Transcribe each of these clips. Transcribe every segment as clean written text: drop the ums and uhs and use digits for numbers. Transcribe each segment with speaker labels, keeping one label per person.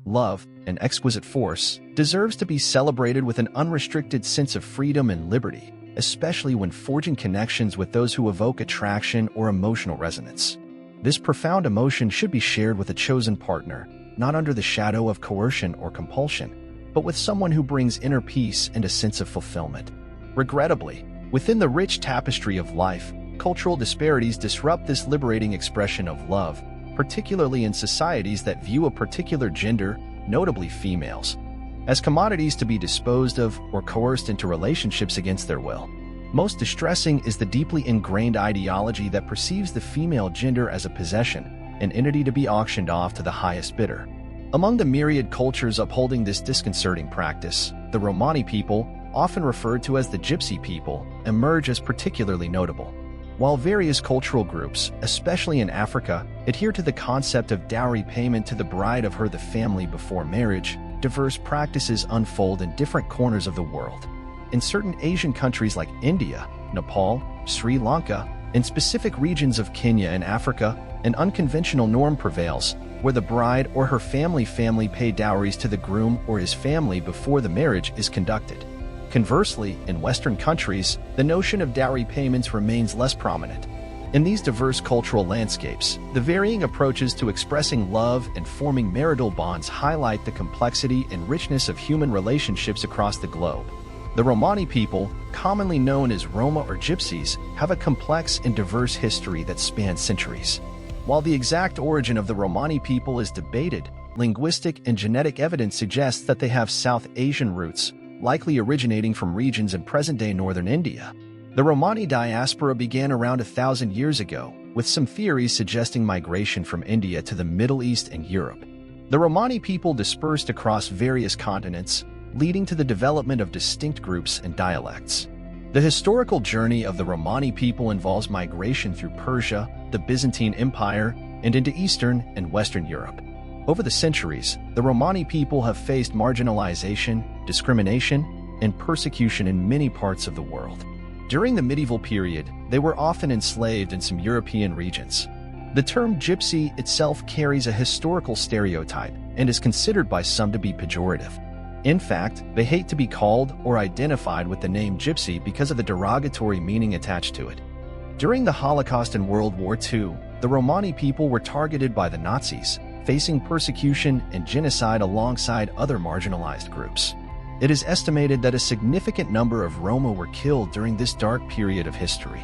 Speaker 1: love, and exquisite force, deserves to be celebrated with an unrestricted sense of freedom and liberty, especially when forging connections with those who evoke attraction or emotional resonance. This profound emotion should be shared with a chosen partner, not under the shadow of coercion or compulsion, but with someone who brings inner peace and a sense of fulfillment. Regrettably, within the rich tapestry of life, cultural disparities disrupt this liberating expression of love, particularly in societies that view a particular gender, notably females, as commodities to be disposed of or coerced into relationships against their will. Most distressing is the deeply ingrained ideology that perceives the female gender as a possession, an entity to be auctioned off to the highest bidder. Among the myriad cultures upholding this disconcerting practice, the Romani people, often referred to as the Gypsy people, emerge as particularly notable. While various cultural groups, especially in Africa, adhere to the concept of dowry payment to the bride of the family before marriage, diverse practices unfold in different corners of the world. In certain Asian countries like India, Nepal, Sri Lanka, and specific regions of Kenya and Africa, an unconventional norm prevails, where the bride or her family pay dowries to the groom or his family before the marriage is conducted. Conversely, in Western countries, the notion of dowry payments remains less prominent. In these diverse cultural landscapes, the varying approaches to expressing love and forming marital bonds highlight the complexity and richness of human relationships across the globe. The Romani people, commonly known as Roma or Gypsies, have a complex and diverse history that spans centuries. While the exact origin of the Romani people is debated, linguistic and genetic evidence suggests that they have South Asian roots, likely originating from regions in present-day northern India. The Romani diaspora began around 1,000 years ago, with some theories suggesting migration from India to the Middle East and Europe. The Romani people dispersed across various continents, leading to the development of distinct groups and dialects. The historical journey of the Romani people involves migration through Persia, the Byzantine Empire, and into Eastern and Western Europe. Over the centuries, the Romani people have faced marginalization, discrimination, and persecution in many parts of the world. During the medieval period, they were often enslaved in some European regions. The term gypsy itself carries a historical stereotype and is considered by some to be pejorative. In fact, they hate to be called or identified with the name gypsy because of the derogatory meaning attached to it. During the Holocaust and World War II, the Romani people were targeted by the Nazis, facing persecution and genocide alongside other marginalized groups. It is estimated that a significant number of Roma were killed during this dark period of history.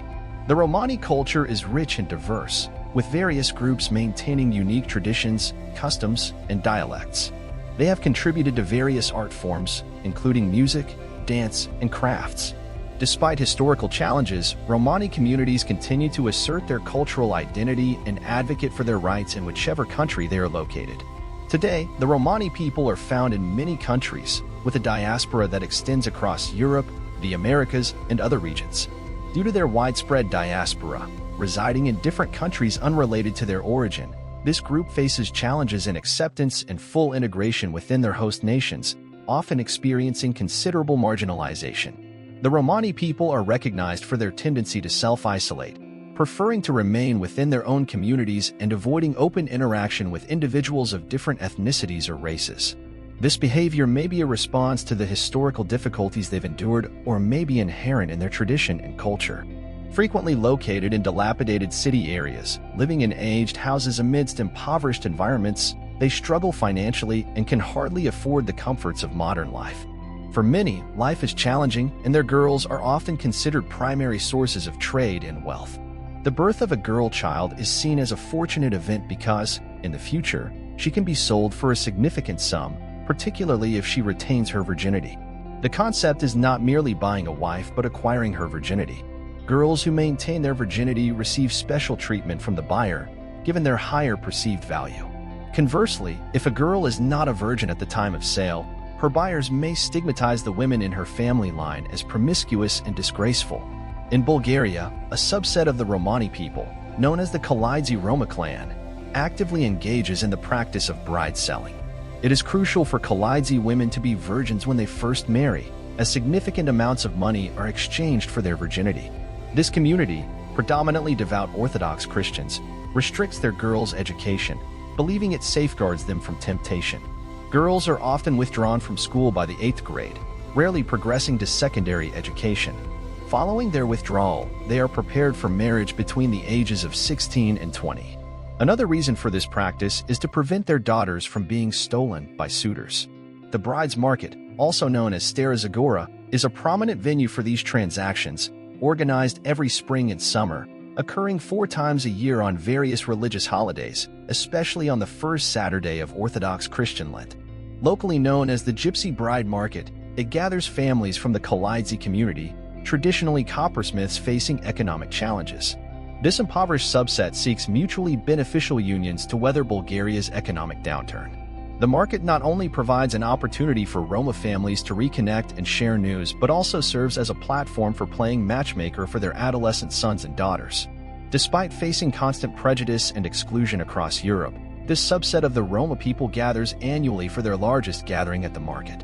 Speaker 1: The Romani culture is rich and diverse, with various groups maintaining unique traditions, customs, and dialects. They have contributed to various art forms, including music, dance, and crafts. Despite historical challenges, Romani communities continue to assert their cultural identity and advocate for their rights in whichever country they are located. Today, the Romani people are found in many countries, with a diaspora that extends across Europe, the Americas, and other regions. Due to their widespread diaspora, residing in different countries unrelated to their origin, this group faces challenges in acceptance and full integration within their host nations, often experiencing considerable marginalization. The Romani people are recognized for their tendency to self-isolate, preferring to remain within their own communities and avoiding open interaction with individuals of different ethnicities or races. This behavior may be a response to the historical difficulties they've endured or may be inherent in their tradition and culture. Frequently located in dilapidated city areas, living in aged houses amidst impoverished environments, they struggle financially and can hardly afford the comforts of modern life. For many, life is challenging, and their girls are often considered primary sources of trade and wealth. The birth of a girl child is seen as a fortunate event because, in the future, she can be sold for a significant sum, particularly if she retains her virginity. The concept is not merely buying a wife but acquiring her virginity. Girls who maintain their virginity receive special treatment from the buyer, given their higher perceived value. Conversely, if a girl is not a virgin at the time of sale, her buyers may stigmatize the women in her family line as promiscuous and disgraceful. In Bulgaria, a subset of the Romani people, known as the Kalaidze Roma clan, actively engages in the practice of bride selling. It is crucial for Kalaidze women to be virgins when they first marry, as significant amounts of money are exchanged for their virginity. This community, predominantly devout Orthodox Christians, restricts their girls' education, believing it safeguards them from temptation. Girls are often withdrawn from school by the 8th grade, rarely progressing to secondary education. Following their withdrawal, they are prepared for marriage between the ages of 16 and 20. Another reason for this practice is to prevent their daughters from being stolen by suitors. The Brides Market, also known as Stara Zagora, is a prominent venue for these transactions, organized every spring and summer, occurring 4 times a year on various religious holidays, especially on the first Saturday of Orthodox Christian Lent. Locally known as the Gypsy Bride Market, it gathers families from the Kalaidze community, traditionally coppersmiths facing economic challenges. This impoverished subset seeks mutually beneficial unions to weather Bulgaria's economic downturn. The market not only provides an opportunity for Roma families to reconnect and share news, but also serves as a platform for playing matchmaker for their adolescent sons and daughters. Despite facing constant prejudice and exclusion across Europe, this subset of the Roma people gathers annually for their largest gathering at the market.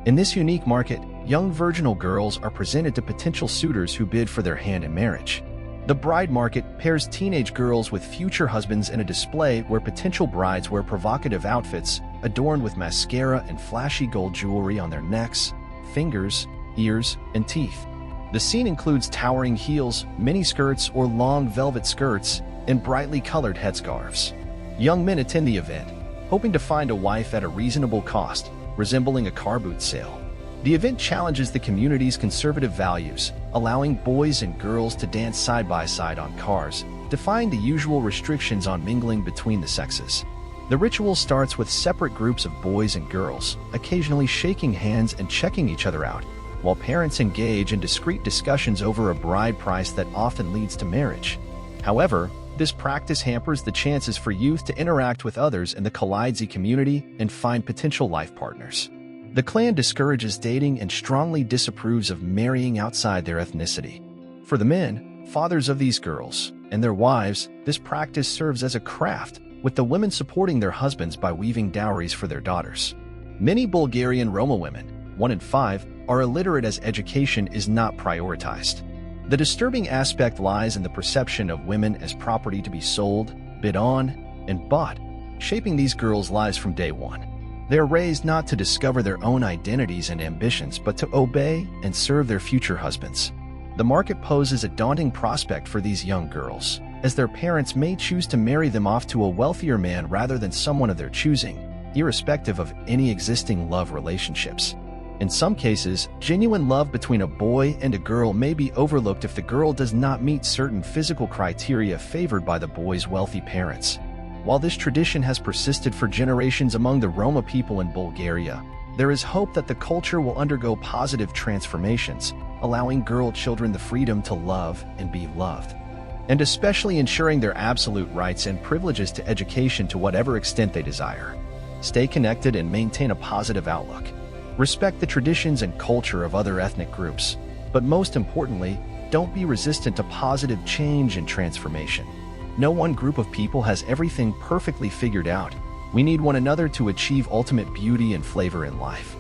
Speaker 1: In this unique market, young virginal girls are presented to potential suitors who bid for their hand in marriage. The bride market pairs teenage girls with future husbands in a display where potential brides wear provocative outfits adorned with mascara and flashy gold jewelry on their necks, fingers, ears, and teeth. The scene includes towering heels, miniskirts or long velvet skirts, and brightly colored headscarves. Young men attend the event, hoping to find a wife at a reasonable cost, resembling a car boot sale. The event challenges the community's conservative values, allowing boys and girls to dance side by side on cars, defying the usual restrictions on mingling between the sexes. The ritual starts with separate groups of boys and girls, occasionally shaking hands and checking each other out, while parents engage in discreet discussions over a bride price that often leads to marriage. However, this practice hampers the chances for youth to interact with others in the Kalaidze community and find potential life partners. The clan discourages dating and strongly disapproves of marrying outside their ethnicity. For the men, fathers of these girls, and their wives, this practice serves as a craft, with the women supporting their husbands by weaving dowries for their daughters. Many Bulgarian Roma women, 1 in 5, are illiterate as education is not prioritized. The disturbing aspect lies in the perception of women as property to be sold, bid on, and bought, shaping these girls' lives from day one. They are raised not to discover their own identities and ambitions, but to obey and serve their future husbands. The market poses a daunting prospect for these young girls, as their parents may choose to marry them off to a wealthier man rather than someone of their choosing, irrespective of any existing love relationships. In some cases, genuine love between a boy and a girl may be overlooked if the girl does not meet certain physical criteria favored by the boy's wealthy parents. While this tradition has persisted for generations among the Roma people in Bulgaria, there is hope that the culture will undergo positive transformations, allowing girl children the freedom to love and be loved, and especially ensuring their absolute rights and privileges to education to whatever extent they desire. Stay connected and maintain a positive outlook. Respect the traditions and culture of other ethnic groups, but most importantly, don't be resistant to positive change and transformation. No one group of people has everything perfectly figured out. We need one another to achieve ultimate beauty and flavor in life.